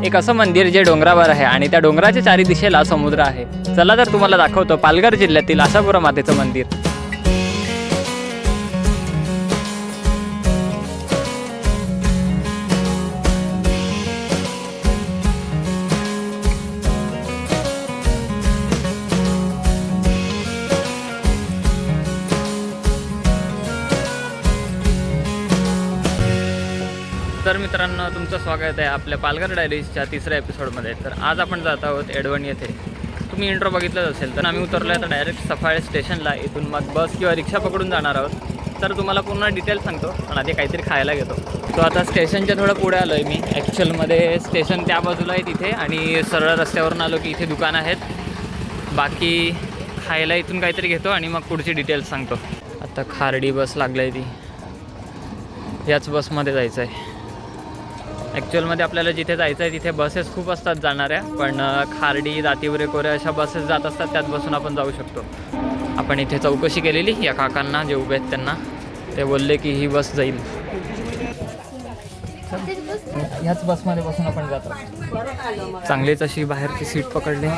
एक असं मंदिर जे डोंगरावर आहे आणि त्या डोंगराच्या चारी दिशेला समुद्र आहे. चला तर तुम्हाला दाखवतो पालघर जिल्ह्यातील आशापुरा मातेचं मंदिर. तर मित्रांनो, तुमचं स्वागत आहे आपल्या पालघर डायरीजच्या तिसऱ्या एपिसोडमध्ये. तर आज आपण जात आहोत एडवण येथे. तुम्ही इंट्रो बघितलंच असेल. तर आम्ही उतरलो आहे तर डायरेक्ट सफाळे स्टेशनला. इथून मग बस किंवा रिक्षा पकडून जाणार आहोत. तर तुम्हाला पूर्ण डिटेल सांगतो, पण आधी काहीतरी खायला घेतो. तो आता स्टेशनच्या थोडं पुढे आलो आहे मी. ॲक्च्युअलमध्ये स्टेशन त्या बाजूला आहे तिथे, आणि सरळ रस्त्यावरून आलो की इथे दुकान आहेत. बाकी खायला इथून काहीतरी घेतो आणि मग पुढची डिटेल्स सांगतो. आता खारडी बस लागली आहे, ती याच बसमध्ये जायचं आहे. ॲक्च्युअलमध्ये आपल्याला जिथे जायचं आहे तिथे बसेस खूप असतात जाणाऱ्या, पण खारडी, दातिवरे, कोरे अशा बसेस जात असतात, त्यात बसून आपण जाऊ शकतो. आपण इथे चौकशी केलेली या काकांना जे उभे आहेत त्यांना. ते बोलले की ही बस जाईल. ह्याच बसमध्ये बसून आपण जातो. चांगलीच अशी बाहेरची सीट पकडली.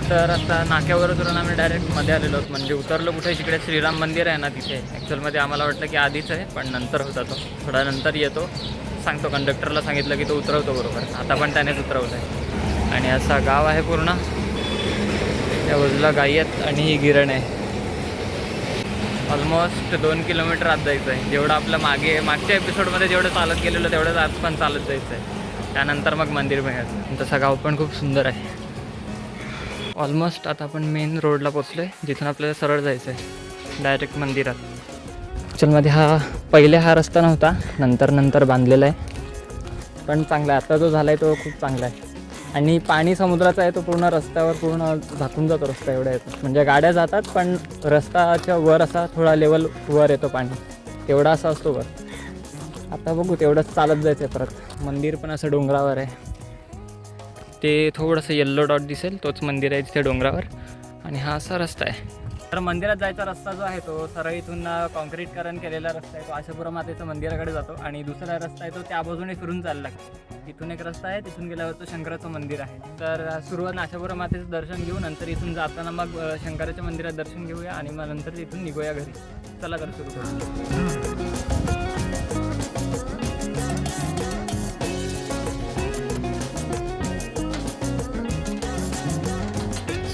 तर आता नाक्यावर उतरून आम्ही डायरेक्ट मध्ये आलेलो आहोत. म्हणजे उतरलो कुठे, जिकडे श्रीराम मंदिर आहे ना तिथे. ॲक्च्युअलमध्ये आम्हाला वाटलं की आधीच आहे, पण नंतर होता तो. थोडा नंतर येतो, सांगतो. कंडक्टरला सांगितलं की तो उतरवतो बरोबर. आता पण त्यानेच उतरवलं आहे. आणि असा गाव आहे पूर्ण. त्या बाजूला गाई आहेत आणि ही गिरण आहे. ऑलमोस्ट 2 किलोमीटर आत जायचं आहे. जेवढं आपलं मागच्या एपिसोडमध्ये जेवढं चालत गेलेलं तेवढंच आज पण चालत जायचं आहे. त्यानंतर मग मंदिर मिळेल. तसं गाव पण खूप सुंदर आहे. ऑलमोस्ट आता आपण मेन रोडला पोचलो आहे, जिथून आपल्याला सरळ जायचं आहे डायरेक्ट मंदिरात. ॲक्च्युअलमध्ये पहिले हा रस्ता नव्हता, नंतर बांधलेला आहे. पण चांगला आहे आता जो झाला आहे तो खूप चांगला आहे. आणि पाणी समुद्राचा आहे, तो पूर्ण रस्त्यावर पूर्ण झाकून जातो रस्ता. एवढा येतो म्हणजे गाड्या जातात, पण रस्त्याच्या वर असा थोडा लेवल वर येतो पाणी, तेवढा असा असतो वर. आता बघू, तेवढंच चालत जायचं आहे परत. मंदिर पण असं डोंगरावर आहे. ते थोडंसं येल्लो डॉट दिसेल, तोच मंदिर आहे तिथे डोंगरावर. आणि हा असा रस्ता आहे. तर मंदिरात जायचा रस्ता जो आहे तो सरळ इथून कॉन्क्रीटकरण केलेला रस्ता आहे. तो आशापुरा मातेच्या मंदिराकडे जातो. आणि दुसरा रस्ता आहे तो त्या बाजूने फिरून चालला लागतो. इथून एक रस्ता आहे, तिथून गेल्यावर तो शंकराचं मंदिर आहे. तर सुरुवात आशापुरा मातेचं दर्शन घेऊ, नंतर इथून जाताना मग शंकराच्या मंदिरात दर्शन घेऊया आणि मग नंतर तिथून निघूया घरी. चला तर सुरू करू.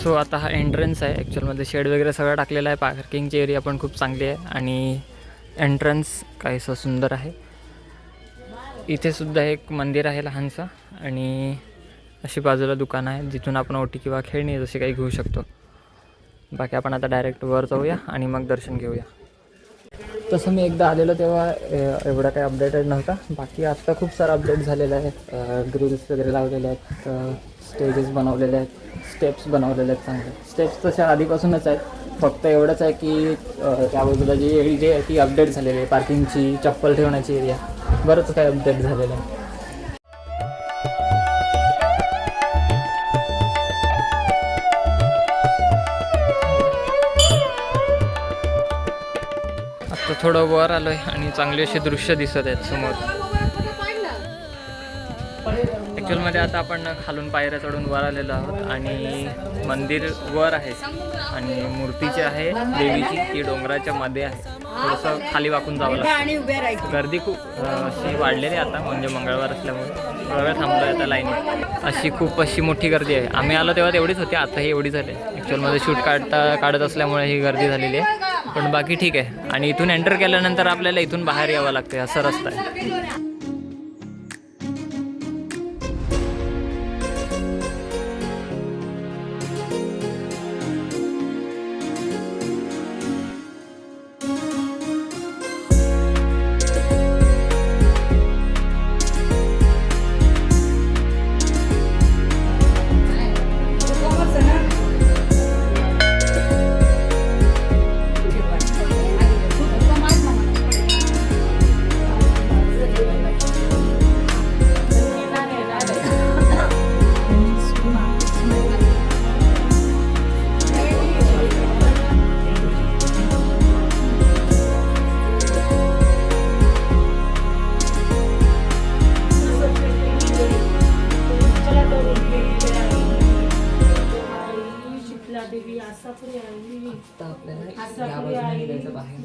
सो आता हा एंट्रन्स आहे. ॲक्च्युअलमध्ये शेड वगैरे सगळं टाकलेलं आहे. पार्किंगची एरिया पण खूप चांगली आहे. आणि एंट्रन्स काहीसं सुंदर आहे. इथे सुद्धा एक मंदिर आहे लहानसं. आणि अशी बाजूला दुकानं आहेत, जिथून आपण ओटी किंवा खेळणी जशी काही घेऊ शकतो. बाकी आपण आता डायरेक्ट वर जाऊया आणि मग दर्शन घेऊया. तसं मी एकदा आलेलो तेव्हा एवढा काही अपडेटेड नव्हता. बाकी आत्ता खूप सारं अपडेट झालेलं आहे. ग्रिल्स वगैरे लावलेले आहेत, स्टेजेस बनवलेले आहेत, स्टेप्स बनवलेले आहेत चांगले. स्टेप्स तशा आधीपासूनच आहेत. फक्त एवढंच आहे की त्या बाजूला जी एरिया आहे ती अपडेट झालेली आहे. पार्किंगची, चप्पल ठेवण्याची एरिया, बरंच काही अपडेट झालेलं आहे. आता थोडं वर आलो आहे आणि चांगले असे दृश्य दिसत आहेत समोर. ॲक्च्युअलमध्ये आता आपण खालून पायऱ्या चढून वर आलेलो आहोत. आणि मंदिर वर आहे आणि मूर्ती जी आहे देवीची ती डोंगराच्या मध्ये आहे. थोडंसं खाली वाकून जावं लागतं. गर्दी खूप अशी वाढलेली आहे आता, म्हणजे मंगळवार असल्यामुळे थोडा वेळ थांबलो आहे आता लाईनीत. अशी खूप अशी मोठी गर्दी आहे. आम्ही आलो तेव्हा तेवढीच होती, आता ही एवढी झाली. ॲक्च्युअलमध्ये शूट काढत असल्यामुळे ही गर्दी झालेली आहे. पण बाकी ठीक आहे. आणि इथून एंटर केल्यानंतर आपल्याला इथून बाहेर यावं लागतं, असा रस्ता आहे. आता आपल्याला या बाजूने निघायचं बाहेर.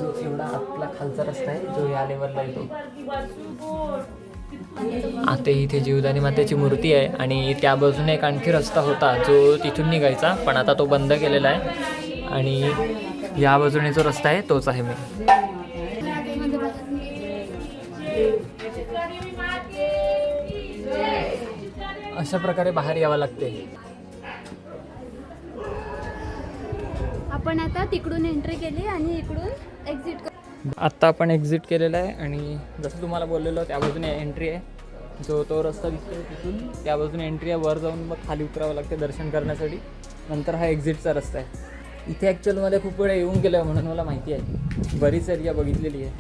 जो एवढा आपला खालचा रस्ता आहे जो या लेवलला येतो. आता इथे जीवदानी मातेची मूर्ती आहे आणि त्या बाजूने एक आणखी रस्ता होता जो तिथून निघायचा, पण आता तो बंद केलेला आहे. आणि या बाजूने जो रस्ता आहे तोच आहे मी. अशा प्रकारे बाहेर यावं लागते. आपण आता तिकडून एंट्री केली आणि इकडून एक्झिट. आत्ता आपण एक्झिट केलेलं आहे आणि जसं तुम्हाला बोललेलो त्या बाजूने एंट्री आहे. जो तो रस्ता दिसतो तिथून त्या बाजूने एंट्री आहे. वर जाऊन मग खाली उतरावं लागते दर्शन करण्यासाठी. नंतर हा एक्झिटचा रस्ता आहे. इथे ॲक्च्युअलमध्ये खूप वेळा येऊन गेलो आहे म्हणून मला माहिती आहे. बरीच एरिया बघितलेली आहे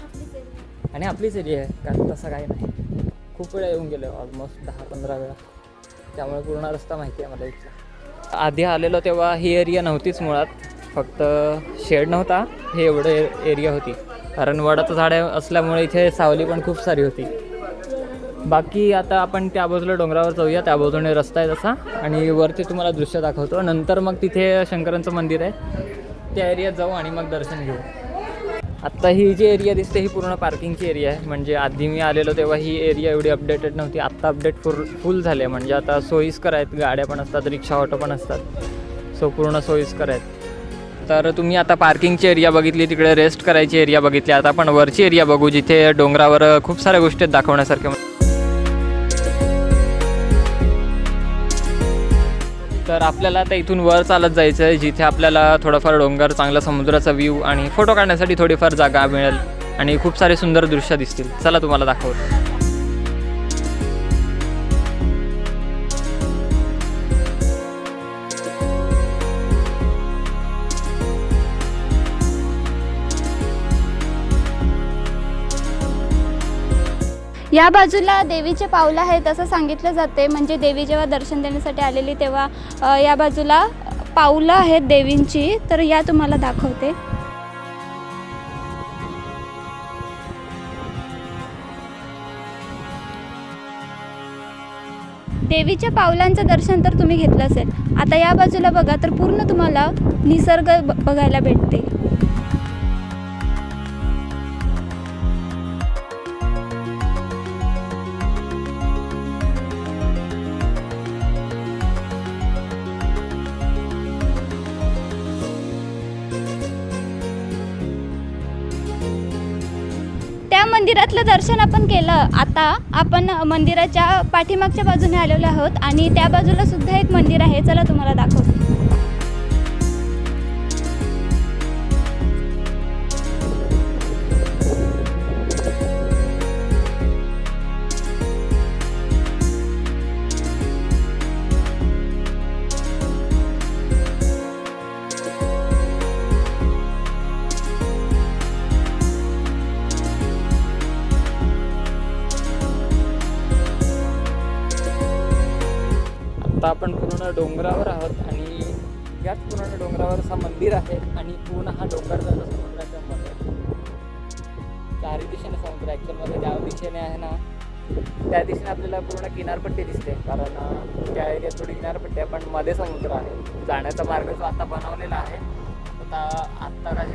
आणि आपलीच एरिया आहे, कारण तसं काही नाही. खूप वेळा येऊन गेलो आहे, ऑलमोस्ट 10-15 वेळा. त्यामुळे पूर्ण रस्ता माहिती आहे मला इथला. आधी आलेलो तेव्हा ही एरिया नव्हतीच मुळात, फक्त शेड नव्हता, हे एवढं एरिया होती. कारण वडाचं झाड असल्यामुळे इथे सावली पण खूप सारी होती. बाकी आता आपण त्या बाजूला डोंगरावर जाऊया, त्या बाजूने रस्ता आहे तसा, आणि वरती तुम्हाला दृश्य दाखवतो. नंतर मग तिथे शंकरांचं मंदिर आहे, त्या एरियात जाऊ आणि मग दर्शन घेऊ. आत्ता ही जी एरिया दिसते ही पूर्ण पार्किंगची एरिया आहे. म्हणजे आधी मी आलेलो तेव्हा ही एरिया एवढी अपडेटेड नव्हती. आत्ता अपडेट फुल झाले, म्हणजे आता सोयीस्कर आहेत. गाड्या पण असतात, रिक्षा ऑटो पण असतात, सो पूर्ण सोयीस्कर आहेत. तर तुम्ही आता पार्किंगची एरिया बघितली, तिकडे रेस्ट करायची एरिया बघितली. आता आपण वरची एरिया बघू, जिथे डोंगरावर खूप साऱ्या गोष्टी आहेत दाखवण्यासारख्या. तर आपल्याला आता इथून वर चालत जायचं आहे, जिथे आपल्याला थोडंफार डोंगर, चांगला समुद्राचा व्ह्यू आणि फोटो काढण्यासाठी थोडीफार जागा मिळेल आणि खूप सारे सुंदर दृश्य दिसतील. चला तुम्हाला दाखवतो. या बाजूला देवीचे पाऊल आहेत असं सांगितलं जाते. म्हणजे देवी जेव्हा दर्शन देण्यासाठी आलेली तेव्हा या बाजूला पाऊलं आहेत देवींची, तर या तुम्हाला दाखवते. देवीच्या पावलांचं दर्शन तर तुम्ही घेतलं असेल. आता या बाजूला बघा, तर पूर्ण तुम्हाला निसर्ग बघायला भेटते. त्या मंदिरातलं दर्शन आपण केलं. आता आपण मंदिराच्या पाठीमागच्या बाजूने आलेलो आहोत आणि त्या बाजूला सुद्धा एक मंदिर आहे. चला तुम्हाला दाखवते. आता आपण पूर्ण डोंगरावर आहोत आणि याच पूर्ण डोंगरावर असं मंदिर आहे आणि पूर्ण हा डोंगर जातो समुद्राच्या मध्ये. चारी दिशेने समुद्र ॲक्च्युअलमध्ये त्या दिशेने आहे ना, त्या दिशेने आपल्याला पूर्ण किनारपट्टी दिसते, कारण त्या एरियात थोडी किनारपट्टी आहे पण मध्ये समुद्र आहे. जाण्याचा मार्ग जो आता बनवलेला आहे, आत्ता काही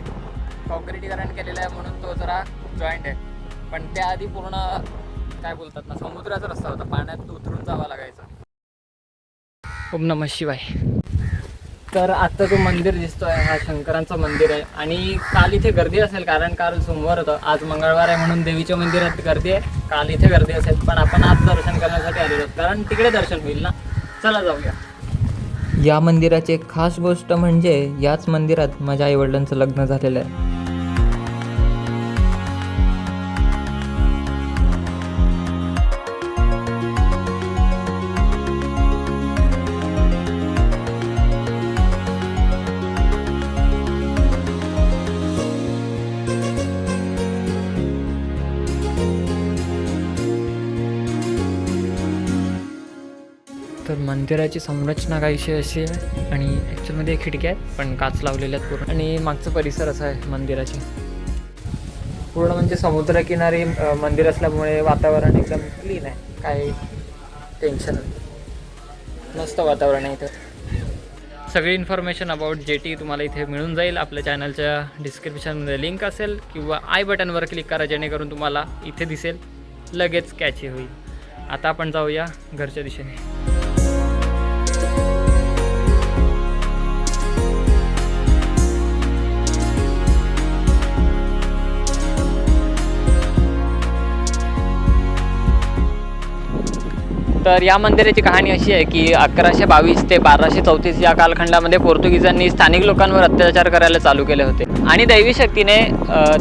कॉन्क्रिटीकरण केलेलं आहे म्हणून तो जरा जॉईंट आहे, पण त्याआधी पूर्ण काय बोलतात ना, समुद्राचा रस्ता होता, पाण्यात उतरून जावं लागायचं. ओम नमः शिवाय. तर आता जो मंदिर दिसतोय हा शंकरांचं मंदिर आहे आणि काल इथे गर्दी असेल, कारण काल सोमवार होतं, आज मंगळवार आहे म्हणून देवीच्या मंदिरात गर्दी आहे. काल इथे गर्दी असेल, पण आपण आज दर्शन करण्यासाठी आलेलो आहोत, कारण तिकडे दर्शन होईल ना. चला जाऊया. या मंदिराची एक खास गोष्ट म्हणजे याच मंदिरात माझ्या आईवडिलांचं लग्न झालेलं आहे. तर मंदिराची संरचना काहीशी अशी आहे आणि ॲक्च्युअलमध्ये खिडक्या आहेत पण काच लावलेल्या आहेत पूर्ण, आणि मागचं परिसर असा आहे मंदिराची. पूर्ण म्हणजे समुद्रकिनारी मंदिर असल्यामुळे वातावरण एकदम क्लीन आहे, काही टेन्शन नाही, मस्त वातावरण आहे इथं. सगळी इन्फॉर्मेशन अबाउट जेटी तुम्हाला इथे मिळून जाईल. आपल्या चॅनलच्या डिस्क्रिप्शनमध्ये लिंक असेल किंवा आय बटनवर क्लिक करा, जेणेकरून तुम्हाला इथे दिसेल, लगेच कॅची होईल. आता आपण जाऊया घरच्या दिशेने. तर या मंदिराची कहाणी अशी आहे की 1122 ते 1234 या कालखंडामध्ये पोर्तुगीजांनी स्थानिक लोकांवर अत्याचार करायला चालू केले होते आणि दैवी शक्तीने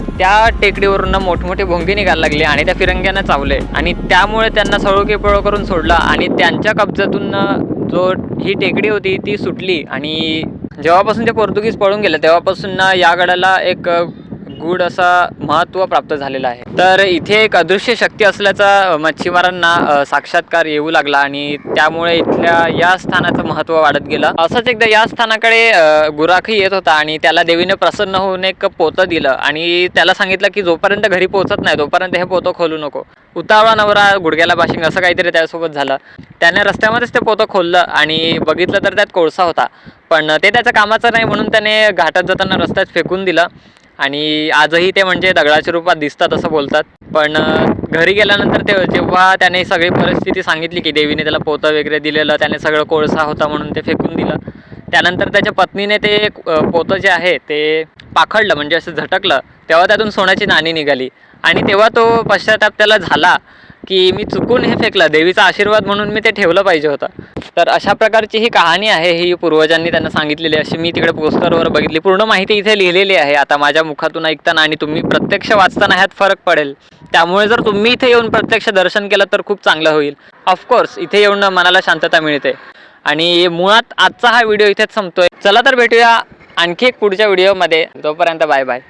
त्या टेकडीवरून मोठमोठे भोंगे निघायला लागले आणि त्या फिरंग्यांना चावले आणि त्यामुळे त्यांना सळोकेपळो करून सोडला आणि त्यांच्या कब्जातून जो ही टेकडी होती ती सुटली. आणि जेव्हापासून ते पोर्तुगीज पळून गेले तेव्हापासून या गडाला एक गूढ असा महत्त्व प्राप्त झालेला आहे. तर इथे एक अदृश्य शक्ती असल्याचा मच्छीमारांना साक्षात्कार येऊ लागला आणि त्यामुळे इथल्या या स्थानाचं महत्त्व वाढत गेलं. असंच एकदा या स्थानाकडे गुराखी येत होता आणि त्याला देवीने प्रसन्न होऊन एक पोतं दिलं आणि त्याला सांगितलं की जोपर्यंत घरी पोहोचत नाही तोपर्यंत हे पोतं खोलू नको. उतावळा नवरा गुडघ्याला बाशिंग असं काहीतरी त्यासोबत झालं. त्याने रस्त्यामध्येच ते पोतं खोललं आणि बघितलं तर त्यात कोळसा होता, पण ते त्याच्या कामाचं नाही म्हणून त्याने घाटात जाताना रस्त्यात फेकून दिलं. आणि आजही ते म्हणजे दगडाच्या रूपात दिसतात असं बोलतात. पण घरी गेल्यानंतर ते जेव्हा त्याने सगळी परिस्थिती सांगितली की देवीने त्याला पोतं वगैरे दिलेलं, त्याने सगळं कोळसा होता म्हणून ते फेकून दिलं, त्यानंतर त्याच्या पत्नीने ते पोतं जे आहे ते पाखडलं म्हणजे असं झटकलं, तेव्हा त्यातून सोन्याची नाणी निघाली आणि तेव्हा तो पश्चाताप त्याला झाला की मी चुकून हे फेकलं, देवीचा आशीर्वाद म्हणून मी ते ठेवलं पाहिजे होतं. तर अशा प्रकारची ही कहाणी आहे, ही पूर्वजांनी त्यांना सांगितलेली अशी मी तिकडे पोस्टरवर बघितली. पूर्ण माहिती इथे लिहिलेली आहे. आता माझ्या मुखातून ऐकताना आणि तुम्ही प्रत्यक्ष वाचताना ह्यात फरक पडेल. त्यामुळे जर तुम्ही इथे येऊन प्रत्यक्ष दर्शन केलं तर खूप चांगलं होईल. ऑफकोर्स इथे येऊन मनाला शांतता मिळते. आणि मुळात आजचा हा व्हिडिओ इथेच संपतोय. चला तर भेटूया आणखी एक पुढच्या व्हिडिओमध्ये. तोपर्यंत बाय बाय.